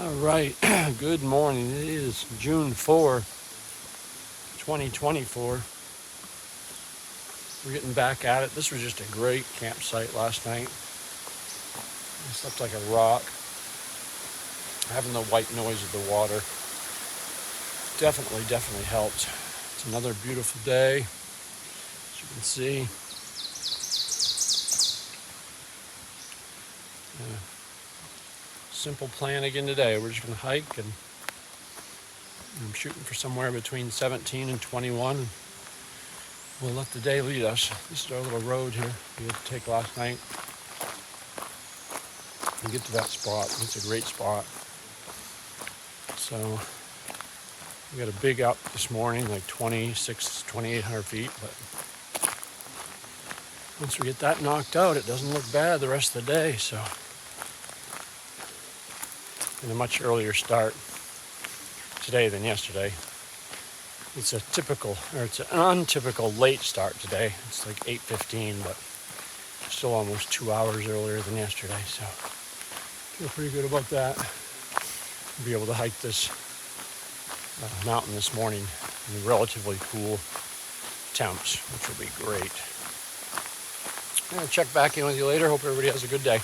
All right, good morning. It is June 4, 2024. We're getting back at it. This was just a great campsite last night. I slept like a rock. Having the white noise of the water definitely helped. It's another beautiful day, as you can see. Simple plan again today. We're just going to hike, and I'm shooting for somewhere between 17 and 21. And we'll let the day lead us. This is our little road here we had to take last night and get to that spot. It's a great spot. So we got a big up this morning, like 2,800 feet. But once we get that knocked out, it doesn't look bad the rest of the day. So, and a much earlier start today than yesterday. It's an untypical late start today. It's like 8:15, but still almost 2 hours earlier than yesterday. So feel pretty good about that. We'll be able to hike this mountain this morning in relatively cool temps, which will be great. I'm gonna check back in with you later. Hope everybody has a good day.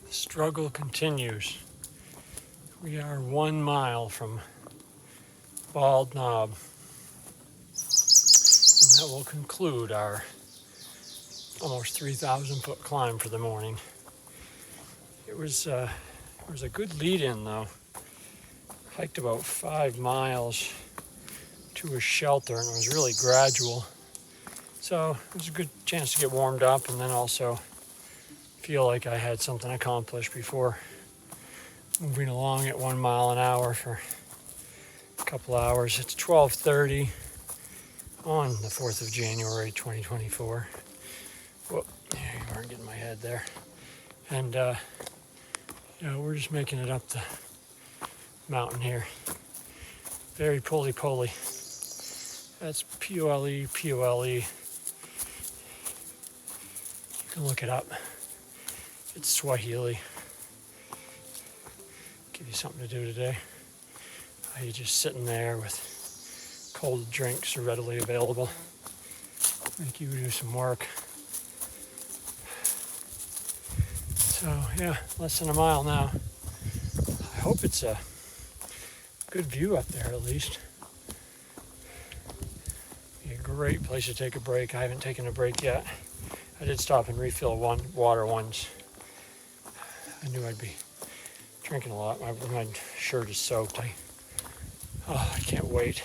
Struggle continues. We are 1 mile from Bald Knob, and that will conclude our almost 3,000 foot climb for the morning. It was a good lead-in though. Hiked about 5 miles to a shelter, and it was really gradual. So it was a good chance to get warmed up, and then also feel like I had something accomplished before moving along at 1 mile an hour for a couple hours. It's 12:30 on the 4th of January 2024. Whoop, there you are, getting my head there. And we're just making it up the mountain here. Very poly. That's Pole. You can look it up. It's Swahili. Give you something to do today. You're just sitting there with cold drinks readily available. Make you do some work. So yeah, less than a mile now. I hope it's a good view up there at least. Be a great place to take a break. I haven't taken a break yet. I did stop and refill water once. I knew I'd be drinking a lot. My shirt is soaked. I can't wait.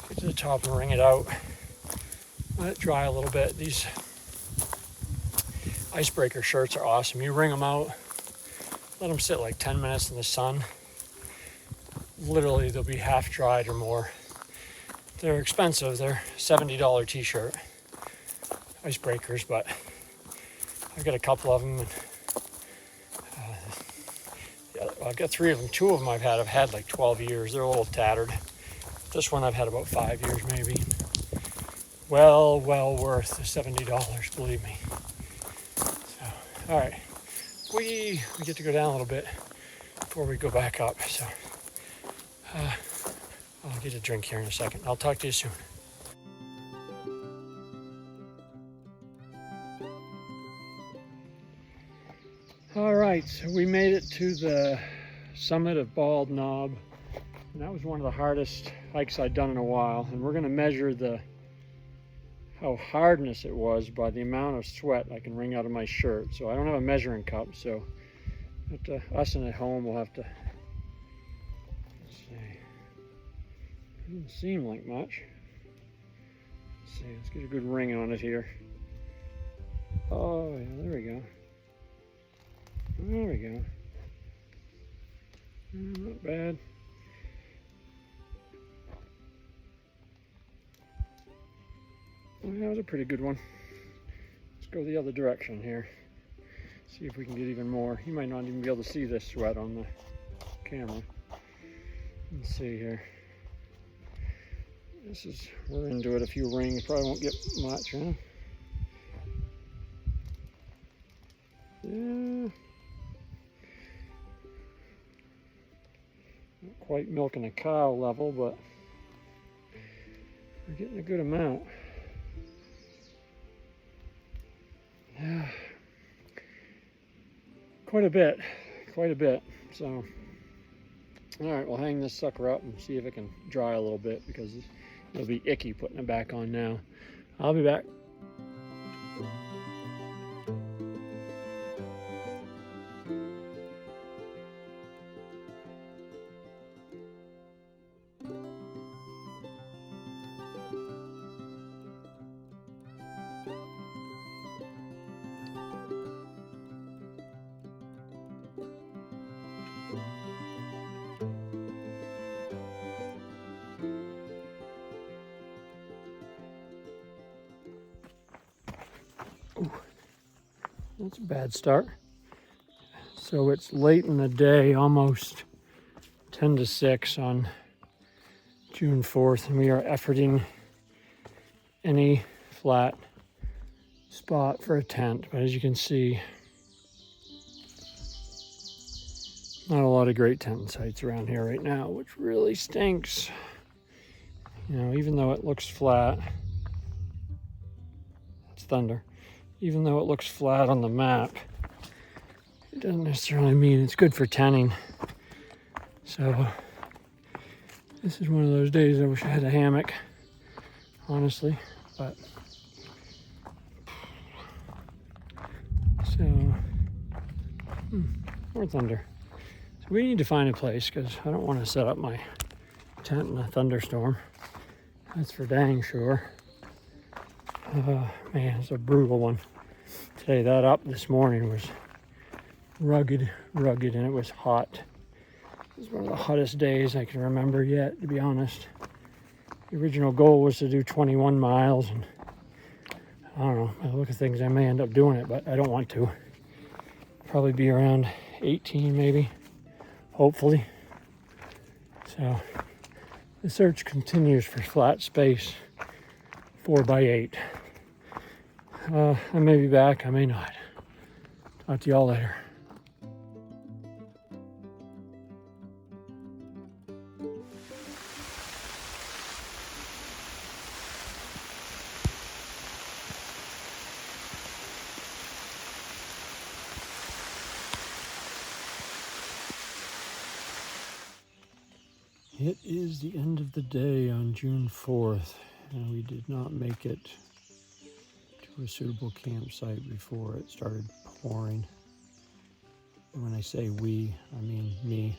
Get to the top and wring it out. Let it dry a little bit. These icebreaker shirts are awesome. You wring them out, let them sit like 10 minutes in the sun. Literally, they'll be half dried or more. They're expensive. They're $70 t-shirt icebreakers, but I've got a couple of them. And I've got 3 of them. 2 of them I've had like 12 years. They're a little tattered. This one I've had about 5 years maybe. Well worth the $70, believe me. So, all right, we get to go down a little bit before we go back up. So I'll get a drink here in a second. I'll talk to you soon. All right, so we made it to the summit of Bald Knob, and that was one of the hardest hikes I'd done in a while. And we're going to measure how hardness it was by the amount of sweat I can wring out of my shirt. So I don't have a measuring cup, so us at home will have to, let's see. It doesn't seem like much. Let's see, let's get a good ring on it here. Oh yeah, there we go. There we go. Not bad. Well, that was a pretty good one. Let's go the other direction here. See if we can get even more. You might not even be able to see this sweat on the camera. Let's see here. We're into it a few rings. Probably won't get much, huh? Yeah. Not quite milking a cow level, but we're getting a good amount. Yeah. Quite a bit. So, all right, we'll hang this sucker up and see if it can dry a little bit, because it'll be icky putting it back on now. I'll be back. Ooh, that's a bad start. So it's late in the day, almost 10 to 6 on June 4th, and we are efforting any flat spot for a tent. But as you can see, not a lot of great tent sites around here right now, which really stinks. You know, even though it looks flat, it's thunder. Even though it looks flat on the map, it doesn't necessarily mean it's good for tenting. So this is one of those days I wish I had a hammock, honestly, but so more thunder. So we need to find a place, because I don't want to set up my tent in a thunderstorm. That's for dang sure. Man, it's a brutal one. Today, that up this morning was rugged, and it was hot. It was one of the hottest days I can remember yet, to be honest. The original goal was to do 21 miles, and I don't know, by the look of things, I may end up doing it, but I don't want to. Probably be around 18 maybe, hopefully. So the search continues for flat space 4x8. I may be back, I may not. Talk to y'all later. It is the end of the day on June 4th, and we did not make it to a suitable campsite before it started pouring. And when I say we, I mean me.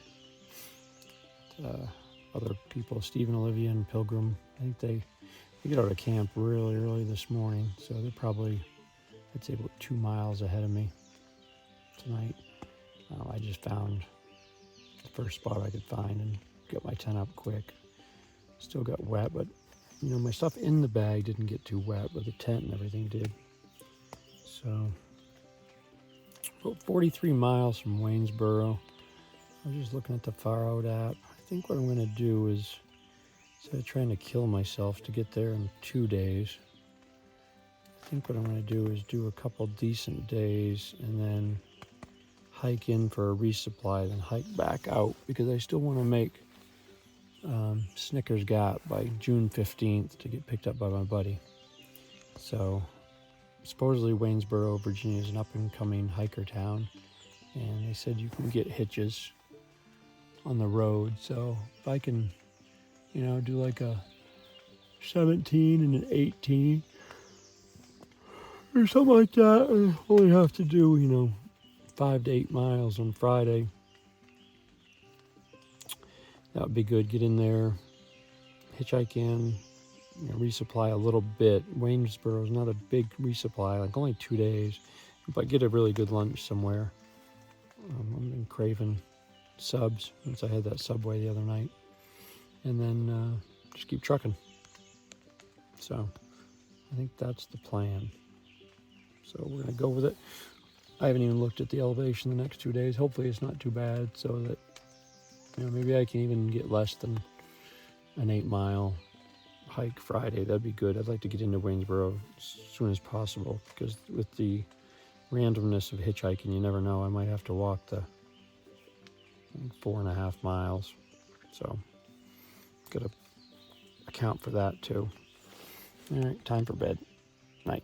Other people, Steve and Olivia and Pilgrim, I think they get out of camp really early this morning, so they're probably, I'd say, about 2 miles ahead of me tonight. I just found the first spot I could find and got my tent up quick. Still got wet, but you know, my stuff in the bag didn't get too wet, but the tent and everything did. So, about 43 miles from Waynesboro. I was just looking at the Far Out app. I think what I'm going to do is, instead of trying to kill myself to get there in 2 days, I think what I'm going to do is do a couple decent days and then hike in for a resupply, then hike back out, because I still want to make Snickers Gap by June 15th to get picked up by my buddy. So supposedly Waynesboro, Virginia is an up-and-coming hiker town, and they said you can get hitches on the road. So if I can, do like a 17 and an 18 or something like that, I only have to do, 5 to 8 miles on Friday. That would be good. Get in there, hitchhike in, resupply a little bit. Waynesboro is not a big resupply, like only 2 days. If I get a really good lunch somewhere, I've been craving subs since I had that Subway the other night. And then just keep trucking. So I think that's the plan. So we're going to go with it. I haven't even looked at the elevation the next 2 days. Hopefully it's not too bad so that, maybe I can even get less than an 8-mile hike Friday. That'd be good. I'd like to get into Waynesboro as soon as possible because with the randomness of hitchhiking, you never know. I might have to walk the 4.5 miles. So got to account for that too. All right, time for bed. Night.